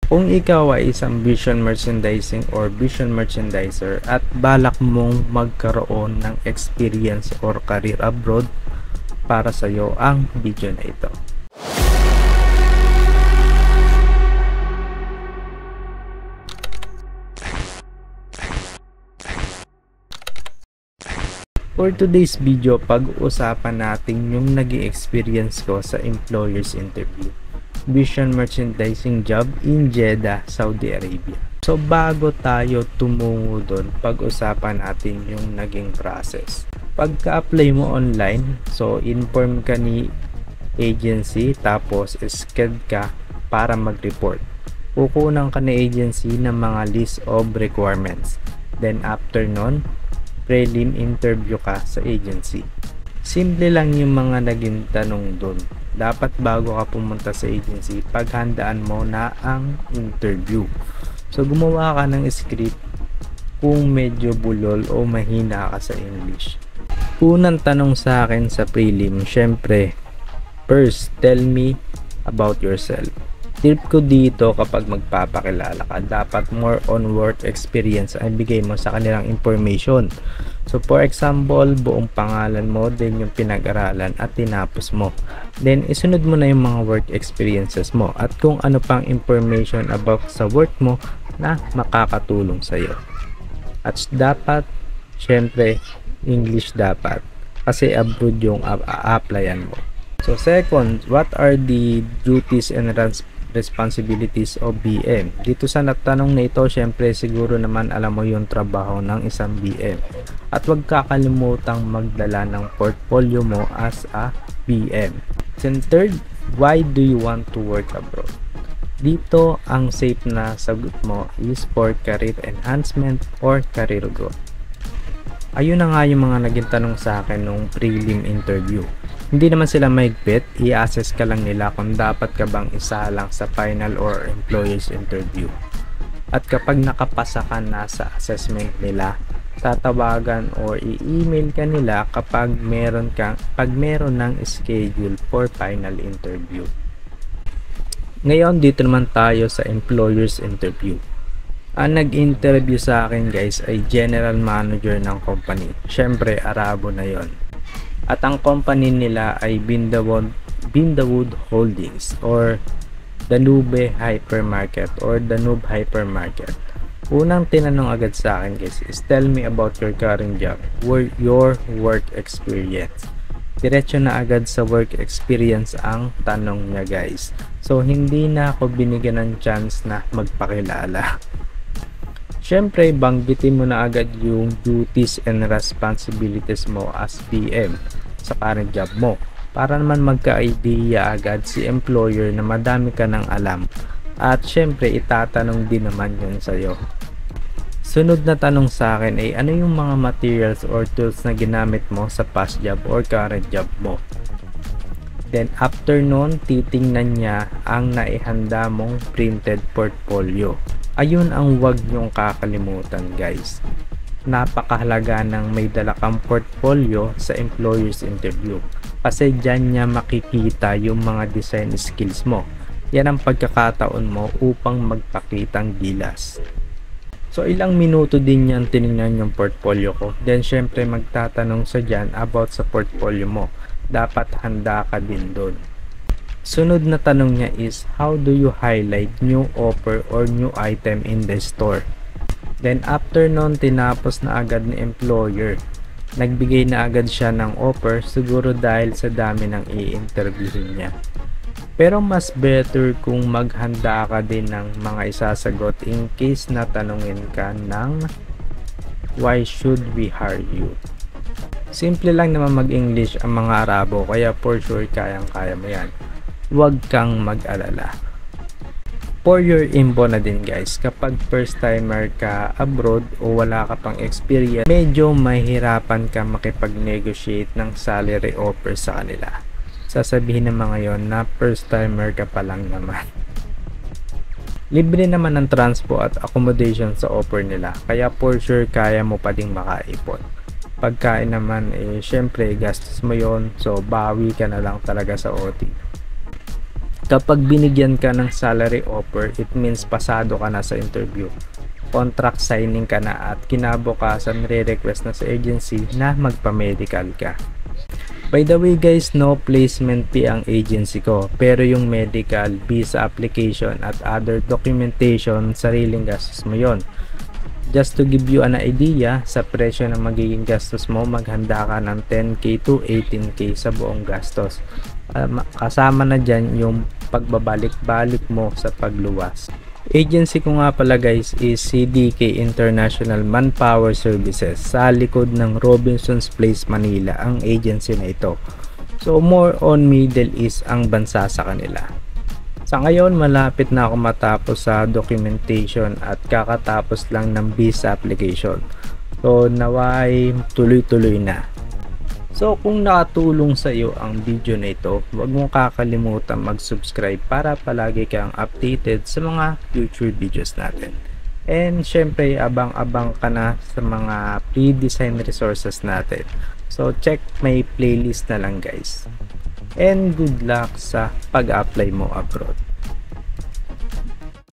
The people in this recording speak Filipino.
Kung ikaw ay isang vision merchandising or vision merchandiser at balak mong magkaroon ng experience or career abroad, para sa iyo ang video na ito. For today's video, pag-uusapan natin yung naging experience ko sa employer's interview. Vision merchandising job in Jeddah, Saudi Arabia. So bago tayo tumungo doon, pag-usapan natin yung naging process. Pagka-apply mo online, so inform ka ni agency tapos schedule ka para mag-report. Kukunan ka ni agency ng mga list of requirements. Then after nun, prelim interview ka sa agency. Simple lang yung mga naging tanong doon. Dapat bago ka pumunta sa agency, paghandaan mo na ang interview. So gumawa ka ng script kung medyo bulol o mahina ka sa English. Unang tanong sa akin sa prelim, syempre, first, tell me about yourself. Tip ko dito kapag magpapakilala ka, dapat more on work experience ang bigay mo sa kanilang information. So for example, buong pangalan mo, then yung pinag-aralan at tinapos mo. Then isunod mo na yung mga work experiences mo at kung ano pang information about sa work mo na makakatulong sa iyo. At dapat, syempre, English dapat kasi abroad yung a-applyan mo. So second, what are the duties and responsibilities of BM? Dito sa natanong na ito, syempre siguro naman alam mo yung trabaho ng isang BM. At huwag kakalimutang magdala ng portfolio mo as a BM. And third, why do you want to work abroad? Dito, ang safe na sagot mo is for career enhancement or career growth. Ayun na nga yung mga naging tanong sa akin nung prelim interview. Hindi naman sila mahigpit, i-assess ka lang nila kung dapat ka bang isa lang sa final or employer's interview. At kapag nakapasa ka na sa assessment nila, tatawagan or i-email ka nila kapag meron ng schedule for final interview. Ngayon dito naman tayo sa employer's interview. Ang nag-interview sa akin guys ay general manager ng company. Syempre Arabo na yon. At ang company nila ay Bindawood Holdings or Danube Hypermarket or Danube Hypermarket. Unang tinanong agad sa akin guys is tell me about your current job or your work experience. Diretso na agad sa work experience ang tanong niya guys. So hindi na ako binigyan ng chance na magpakilala. Syempre, banggitin mo na agad yung duties and responsibilities mo as PM sa current job mo para naman magka-idea agad si employer na madami ka nang alam at syempre itatanong din naman yun sa'yo. Sunod na tanong sa akin ay ano yung mga materials or tools na ginamit mo sa past job or current job mo. Then after nun, titingnan niya ang naihanda mong printed portfolio. Ayun ang wag nyong kakalimutan guys. Napakahalaga ng may dala kang portfolio sa employer's interview. Kasi dyan niya makikita yung mga design skills mo. Yan ang pagkakataon mo upang magpakitang gilas. So ilang minuto din yan tinignan yung portfolio ko. Then syempre magtatanong sa dyan about sa portfolio mo. Dapat handa ka din doon. Sunod na tanong niya is how do you highlight new offer or new item in the store? Then after nun, tinapos na agad ni employer. Nagbigay na agad siya ng offer siguro dahil sa dami ng i-interviewin niya. Pero mas better kung maghanda ka din ng mga isasagot in case na tanungin ka ng why should we hire you? Simple lang naman mag-English ang mga Arabo kaya for sure kayang-kaya mo yan. Huwag kang mag-alala. For your info na din guys, kapag first timer ka abroad o wala ka pang experience, medyo mahirapan ka makipag-negotiate ng salary offer sa kanila. Sasabihin ng mga yon na first timer ka pa lang naman. Libre naman ng transpo at accommodation sa offer nila, kaya for sure kaya mo pa ding makaipon. Pagkain naman syempre gastos mo yon, so bawi ka na lang talaga sa OT. Kapag binigyan ka ng salary offer, it means pasado ka na sa interview. Contract signing ka na at kinabukasan re-request na sa agency na magpa-medical ka. By the way guys, no placement fee ang agency ko, pero yung medical, visa application at other documentation, sariling gastos mo yon. Just to give you an idea sa presyo na magiging gastos mo, maghanda ka ng 10k to 18k sa buong gastos. Kasama na dyan yung pagbabalik-balik mo sa pagluwas. Agency ko nga pala guys is CDK International Manpower Services. Sa likod ng Robinsons Place, Manila ang agency na ito. So more on Middle East ang bansa sa kanila. Sa ngayon malapit na ako matapos sa documentation at kakatapos lang ng visa application. So naway tuloy-tuloy na. So kung nakatulong sa iyo ang video na ito, huwag mong kakalimutan mag-subscribe para palagi kang updated sa mga future videos natin. And syempre abang-abang ka na sa mga pre-design resources natin. So check my playlist na lang guys. And good luck sa pag-apply mo abroad.